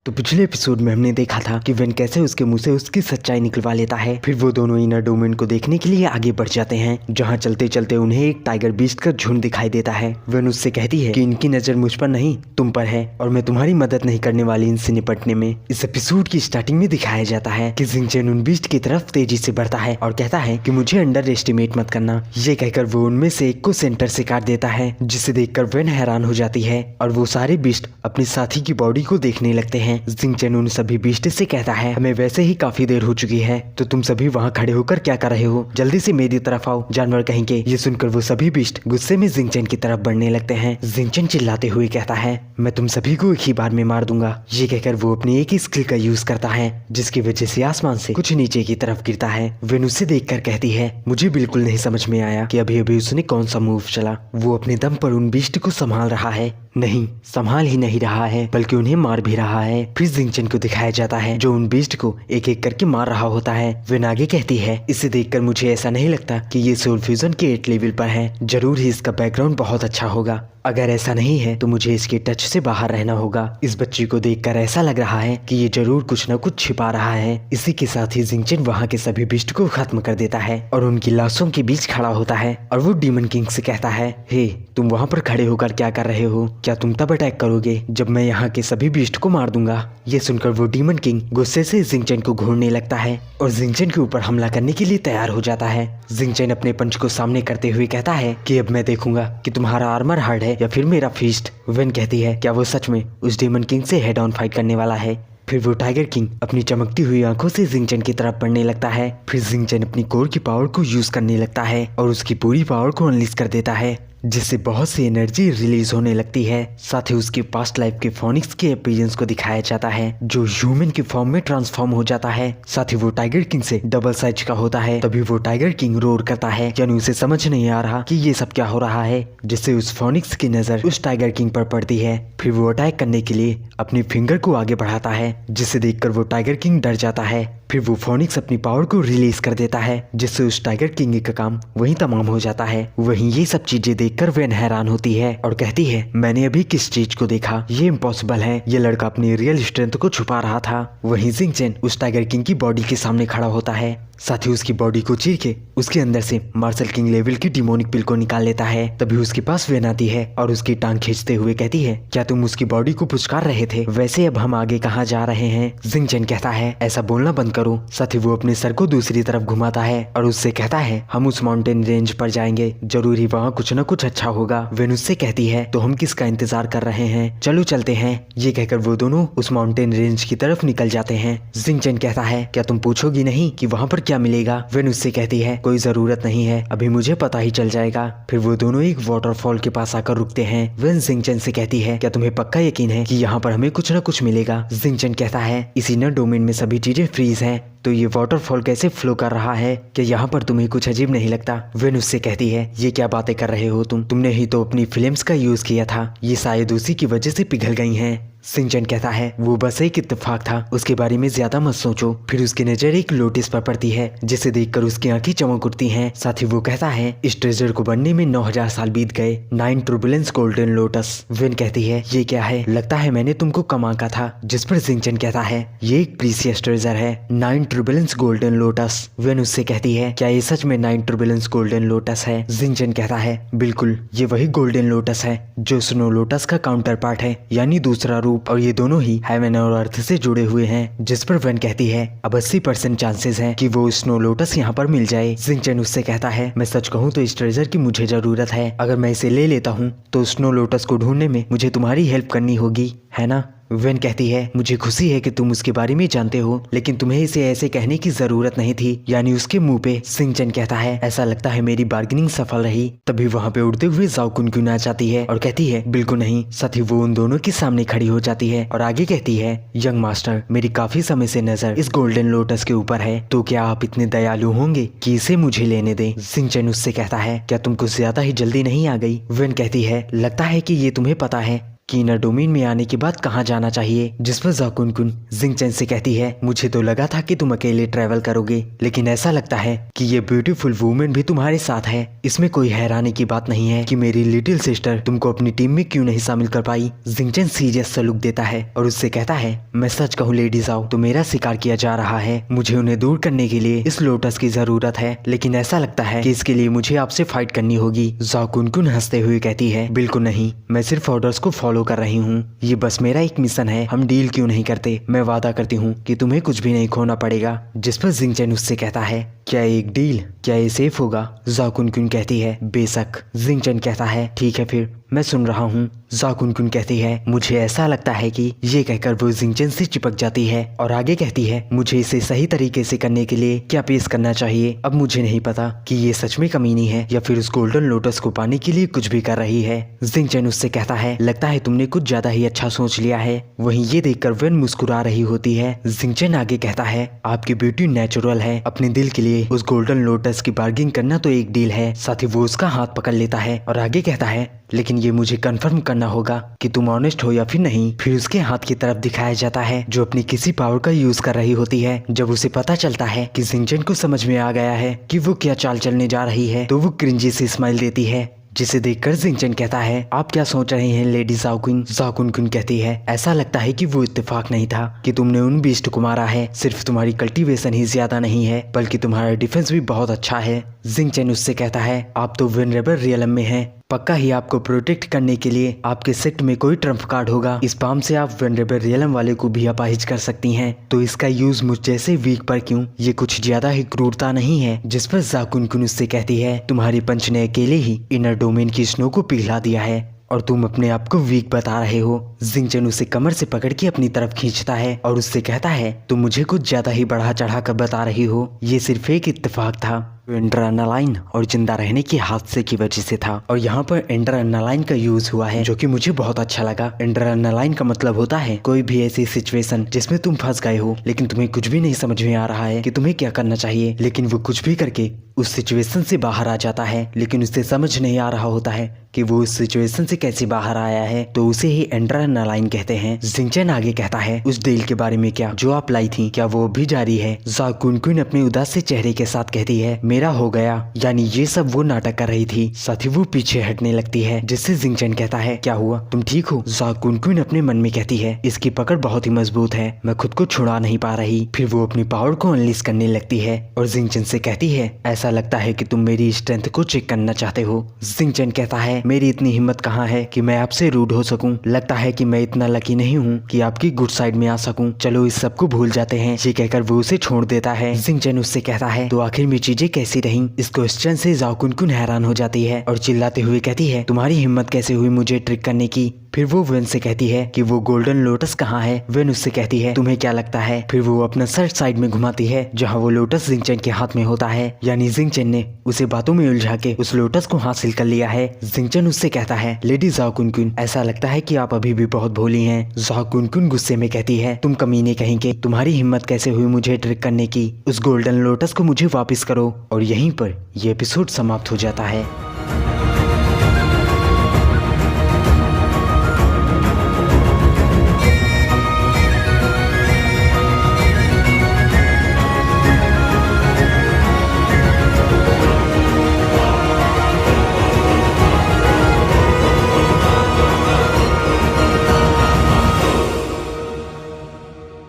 तो पिछले एपिसोड में हमने देखा था कि वेन कैसे उसके मुंह से उसकी सच्चाई निकलवा लेता है। फिर वो दोनों इनर डोमेन को देखने के लिए आगे बढ़ जाते हैं, जहां चलते चलते उन्हें एक टाइगर बीस्ट का झुंड दिखाई देता है। वेन उससे कहती है कि इनकी नजर मुझ पर नहीं तुम पर है और मैं तुम्हारी मदद नहीं करने वाली इनसे निपटने में। इस एपिसोड की स्टार्टिंग में दिखाया जाता है कि जिंगचैन उन बीस्ट की तरफ तेजी से बढ़ता है और कहता है कि मुझे अंडर एस्टिमेट मत करना। ये कहकर वो उनमें से एक को सेंटर से काट देता है, जिसे देखकर वेन हैरान हो जाती है और वो सारे बीस्ट अपने साथी की बॉडी को देखने लगते हैं। जिंगचैन उन सभी बीस्ट से कहता है हमें वैसे ही काफी देर हो चुकी है, तो तुम सभी वहाँ खड़े होकर क्या कर रहे हो, जल्दी से मेरी तरफ आओ जानवर कहेंगे। ये सुनकर वो सभी बीस्ट गुस्से में जिंगचैन की तरफ बढ़ने लगते हैं। जिंगचैन चिल्लाते हुए कहता है मैं तुम सभी को एक ही बार में मार दूंगा। ये कहकर वो अपनी एक ही स्किल का यूज करता है, जिसकी वजह से आसमान से कुछ नीचे की तरफ गिरता है। वेन उसे देखकर कहती है मुझे बिल्कुल नहीं समझ में आया कि अभी अभी उसने कौन सा मूव चला। वो अपने दम पर उन बीस्ट को संभाल रहा है, नहीं संभाल ही नहीं रहा है बल्कि उन्हें मार भी रहा है। फिर जिंगचैन को दिखाया जाता है जो उन बीस्ट को एक एक करके मार रहा होता है। वेन आगे कहती है इसे देखकर मुझे ऐसा नहीं लगता कि ये सोल फ्यूजन के 8 लेवल पर है, जरूर ही इसका बैकग्राउंड बहुत अच्छा होगा। अगर ऐसा नहीं है तो मुझे इसके टच से बाहर रहना होगा। इस बच्ची को देखकर ऐसा लग रहा है कि ये जरूर कुछ न कुछ छिपा रहा है। इसी के साथ ही जिंगचैन वहाँ के सभी बीस्ट को खत्म कर देता है और उनकी लाशों के बीच खड़ा होता है और वो डीमन किंग से कहता है हे तुम वहाँ पर खड़े होकर क्या कर रहे हो, क्या तुम तब अटैक करोगे जब मैं यहाँ के सभी बीस्ट को मार दूंगा। ये सुनकर वो डीमन किंग गुस्से से जिंगचैन को घूरने लगता है और जिंगचैन के ऊपर हमला करने के लिए तैयार हो जाता है। जिंगचैन अपने पंच को सामने करते हुए कहता है कि अब मैं देखूंगा कि तुम्हारा आर्मर हार्ड है या फिर मेरा फीस्ट। वेन कहती है क्या वो सच में उस डीमन किंग से हेड ऑन फाइट करने वाला है। फिर वो टाइगर किंग अपनी चमकती हुई आंखों से जिंगचैन की तरफ बढ़ने लगता है। फिर जिंगचैन अपनी कोर की पावर को यूज करने लगता है और उसकी पूरी पावर को अनलीज कर देता है, जिससे बहुत सी एनर्जी रिलीज होने लगती है। साथ ही उसके पास्ट लाइफ के फोनिक्स के अपीयरेंस को दिखाया जाता है, जो ह्यूमन की फॉर्म में ट्रांसफॉर्म हो जाता है। साथ ही वो टाइगर किंग से डबल साइज का होता है। तभी वो टाइगर किंग रोर करता है, यानी उसे समझ नहीं आ रहा कि ये सब क्या हो रहा है, जिससे उस फोनिक्स की नजर उस टाइगर किंग पर पड़ती है। फिर वो अटैक करने के लिए अपनी फिंगर को आगे बढ़ाता है, जिसे देखकर वो टाइगर किंग डर जाता है। फिर वो फोनिक्स अपनी पावर को रिलीज कर देता है, जिससे उस टाइगर किंग का काम वहीं तमाम हो जाता है। वहीं ये सब चीजें देखकर वेन हैरान होती है और कहती है मैंने अभी किस चीज को देखा, ये इम्पॉसिबल है, ये लड़का अपनी रियल स्ट्रेंथ को छुपा रहा था। वहीं जिंगचैन उस टाइगर किंग की बॉडी के सामने खड़ा होता है, साथ ही उसकी बॉडी को चीर के उसके अंदर से मार्शल किंग लेवल की डिमोनिक पिल को निकाल लेता है। तभी उसके पास वेन आती है और उसकी टांग खींचते हुए कहती है क्या तुम उसकी बॉडी को पुचकार रहे थे, वैसे अब हम आगे कहाँ जा रहे हैं। जिंगचैन कहता है ऐसा बोलना बंद करो। साथ ही वो अपने सर को दूसरी तरफ घुमाता है और उससे कहता है हम उस माउंटेन रेंज पर जाएंगे, जरूरी वहाँ कुछ न कुछ अच्छा होगा। वेन उससे कहती है तो हम किसका इंतजार कर रहे हैं, चलो चलते हैं। ये कहकर वो दोनों उस माउंटेन रेंज की तरफ निकल जाते हैं। जिंगचैन कहता है क्या तुम पूछोगी नहीं कि वहाँ पर क्या मिलेगा। वेन उससे कहती है कोई जरूरत नहीं है, अभी मुझे पता ही चल जाएगा। फिर वो दोनों एक वाटरफॉल के पास आकर रुकते हैं। वेन जिंगचैन से कहती है क्या तुम्हें पक्का यकीन है कि यहाँ पर हमें कुछ न कुछ मिलेगा। जिंगचैन कहता है इस इनर डोमेन में सभी चीजें फ्रीज हैं, तो ये वाटरफॉल कैसे फ्लो कर रहा है, क्या यहाँ पर तुम्हें कुछ अजीब नहीं लगता। वेन उससे कहती है ये क्या बातें कर रहे हो तुमने ही तो अपनी फिल्म्स का यूज किया था, ये शायद उसी की वजह से पिघल गई हैं। जिंगचैन कहता है वो बस एक इत्तेफाक था, उसके बारे में ज्यादा मत सोचो। फिर उसकी नजर एक लोटस पर पड़ती है, जिसे देखकर उसकी आंखें चमक उठती हैं। साथ ही वो कहता है इस ट्रेजर को बनने में 9000 साल बीत गए, 9 टर्बुलेंस गोल्डन लोटस। वेन कहती है ये क्या है, लगता है मैंने तुमको कम आंका था। जिस पर जिंगचैन कहता है ये एक प्रीसियस ट्रेजर है, 9 टर्बुलेंस गोल्डन लोटस। वेन उससे कहती है क्या ये सच में 9 टर्बुलेंस गोल्डन लोटस है। जिंगचैन कहता है बिल्कुल, ये वही गोल्डन लोटस है जो स्नो लोटस का काउंटर पार्ट है, यानी दूसरा रूप, और ये दोनों ही हेवन और अर्थ से जुड़े हुए हैं। जिस पर वेन कहती है अब 80% चांसेस हैं कि वो स्नो लोटस यहाँ पर मिल जाए। जिंगचैन उससे कहता है मैं सच कहूँ तो इस ट्रेजर की मुझे जरूरत है, अगर मैं इसे ले लेता हूँ तो स्नो लोटस को ढूंढने में मुझे तुम्हारी हेल्प करनी होगी, है ना। वेन कहती है मुझे खुशी है कि तुम उसके बारे में जानते हो, लेकिन तुम्हें इसे ऐसे कहने की जरूरत नहीं थी, यानी उसके मुंह पे। जिंगचैन कहता है ऐसा लगता है मेरी बार्गेनिंग सफल रही। तभी वहाँ पे उड़ते हुए जाओ कुनकुन आ जाती है और कहती है बिल्कुल नहीं। साथ ही वो उन दोनों के सामने खड़ी हो जाती है और आगे कहती है यंग मास्टर मेरी काफी समय से नजर इस गोल्डन लोटस के ऊपर है, तो क्या आप इतने दयालु होंगे कि इसे मुझे लेने दें। जिंगचैन उससे कहता है क्या तुम कुछ ज्यादा ही जल्दी नहीं आ गई। वेन कहती है लगता है कि ये तुम्हें पता है कि इनर डोमेन में आने के बाद कहाँ जाना चाहिए, जिस पर ज़ाकुन जिंगचैन से कहती है मुझे तो लगा था कि तुम अकेले ट्रैवल करोगे, लेकिन ऐसा लगता है कि ये ब्यूटीफुल वुमेन भी तुम्हारे साथ है। इसमें कोई हैरानी की बात नहीं है कि मेरी लिटिल सिस्टर तुमको अपनी टीम में क्यों नहीं शामिल कर पाई। जिंगचैन सीरियस सा लुक देता है और उससे कहता है मैं सच कहूँ लेडी जाओ तो मेरा शिकार किया जा रहा है, मुझे उन्हें दूर करने के लिए इस लोटस की जरूरत है, लेकिन ऐसा लगता है कि इसके लिए मुझे आपसे फाइट करनी होगी। ज़ाकुन हंसते हुए कहती है बिल्कुल नहीं, मैं सिर्फ ऑर्डर्स को फॉलो कर रही हूँ, ये बस मेरा एक मिशन है, हम डील क्यों नहीं करते, मैं वादा करती हूँ कि तुम्हें कुछ भी नहीं खोना पड़ेगा। जिस पर जिंगचैन उससे कहता है क्या एक डील, क्या ये सेफ होगा? ज़ाकुन कहती है बेशक। जिंगचैन कहता है ठीक है फिर मैं सुन रहा हूँ। ज़ाकुन कहती है मुझे ऐसा लगता है कि ये कहकर वो जिंगचैन से चिपक जाती है और आगे कहती है मुझे इसे सही तरीके से करने के लिए क्या पेश करना चाहिए। अब मुझे नहीं पता कि ये सच में कमीनी है या फिर उस गोल्डन लोटस को पाने के लिए कुछ भी कर रही है। जिंगचैन उससे कहता है लगता है तुमने कुछ ज्यादा ही अच्छा सोच लिया है। वहीं ये देखकर वेन मुस्कुरा रही होती है। जिंगचैन आगे कहता है आपकी ब्यूटी नेचुरल है, अपने दिल के लिए उस गोल्डन लोटस की बार्गिंग करना तो एक डील है। साथ ही वो उसका हाथ पकड़ लेता है और आगे कहता है लेकिन ये मुझे कंफर्म करना होगा कि तुम ऑनेस्ट हो या फिर नहीं। फिर उसके हाथ की तरफ दिखाया जाता है जो अपनी किसी पावर का यूज कर रही होती है। जब उसे पता चलता है कि जिंगचैन को समझ में आ गया है कि वो क्या चाल चलने जा रही है तो वो क्रिंजी से स्माइल देती है, जिसे देखकर जिंगचैन कहता है आप क्या सोच रहे हैं लेडी ज़ाकुन? ज़ाकुन कहती है ऐसा लगता है कि वो इत्तेफाक नहीं था कि तुमने उन बीस्ट को मारा है, सिर्फ तुम्हारी कल्टीवेशन ही ज्यादा नहीं है बल्कि तुम्हारा डिफेंस भी बहुत अच्छा है। जिंगचैन उससे कहता है आप तो वेनरेबल रियलम में हैं, पक्का ही आपको प्रोटेक्ट करने के लिए आपके सेट में कोई ट्रम्प कार्ड होगा, इस पाम से आप वेनरेबल रियलम वाले को भी अपाहिज कर सकती हैं, तो इसका यूज मुझ जैसे वीक पर क्यों? ये कुछ ज्यादा ही क्रूरता नहीं है? जिस पर ज़ाकुन उससे कहती है तुम्हारे पंच ने अकेले ही इनर डोमेन की स्नो को पिघला दिया है और तुम अपने आप को वीक बता रहे हो। जिंगचैन उसे कमर से पकड़ के अपनी तरफ खींचता है और उससे कहता है तुम मुझे कुछ ज्यादा ही बढ़ा चढ़ा कर बता रही हो, ये सिर्फ एक इत्तेफाक था, एड्रेनालाइन और जिंदा रहने के हादसे की वजह से था। और यहाँ पर एड्रेनालाइन का यूज हुआ है जो कि मुझे बहुत अच्छा लगा। एड्रेनालाइन का मतलब होता है कोई भी ऐसी सिचुएशन जिसमें तुम फंस गए हो लेकिन तुम्हें कुछ भी नहीं समझ में आ रहा है कि तुम्हें क्या करना चाहिए, लेकिन वो कुछ भी करके उस सिचुएशन से बाहर आ जाता है, लेकिन उसे समझ नहीं आ रहा होता है कि वो उस सिचुएशन से कैसे बाहर आया है, तो उसे ही एड्रेनालाइन कहते हैं। जिंगचैन आगे कहता है उस डील के बारे में क्या जो आप लाई थी, क्या वो भी जारी है? ज़ाकुन अपने उदास से चेहरे के साथ कहती है मेरा हो गया, यानी ये सब वो नाटक कर रही थी। साथ ही वो पीछे हटने लगती है, जिससे जिंगचैन कहता है क्या हुआ, तुम ठीक हो? ज़ाकुन अपने मन में कहती है इसकी पकड़ बहुत ही मजबूत है, मैं खुद को छुड़ा नहीं पा रही। फिर वो अपनी पावर को अनलीज करने लगती है और जिंगचैन से कहती है ऐसा लगता है कि तुम मेरी स्ट्रेंथ को चेक करना चाहते हो। जिंगचैन कहता है मेरी इतनी हिम्मत कहाँ है कि मैं आपसे रूड हो सकूं, लगता है कि मैं इतना लकी नहीं हूँ कि आपकी गुड साइड में आ सकूं, चलो इस सब को भूल जाते हैं। ये कहकर वो उसे छोड़ देता है। जिंगचैन उससे कहता है तो आखिर में चीजें कैसी रहीं? इस क्वेश्चन से ज़ाकुन हैरान हो जाती है और चिल्लाते हुए कहती है तुम्हारी हिम्मत कैसे हुई मुझे ट्रिक करने की? फिर वो वेन से कहती है कि वो गोल्डन लोटस कहाँ है? वेन उससे कहती है तुम्हें क्या लगता है? फिर वो अपना सर साइड में घुमाती है जहाँ वो लोटस जिंगचैन के हाथ में होता है, यानी जिंगचैन ने उसे बातों में उलझा के उस लोटस को हासिल कर लिया है। जिंगचैन उससे कहता है लेडी ज़ाकुन ऐसा लगता है कि आप अभी भी बहुत भोली हैं। ज़ाकुन गुस्से में कहती है तुम कमीने कहेंगे, तुम्हारी हिम्मत कैसे हुई मुझे ट्रिक करने की? उस गोल्डन लोटस को मुझे वापस करो। और यहीं पर यह एपिसोड समाप्त हो जाता है।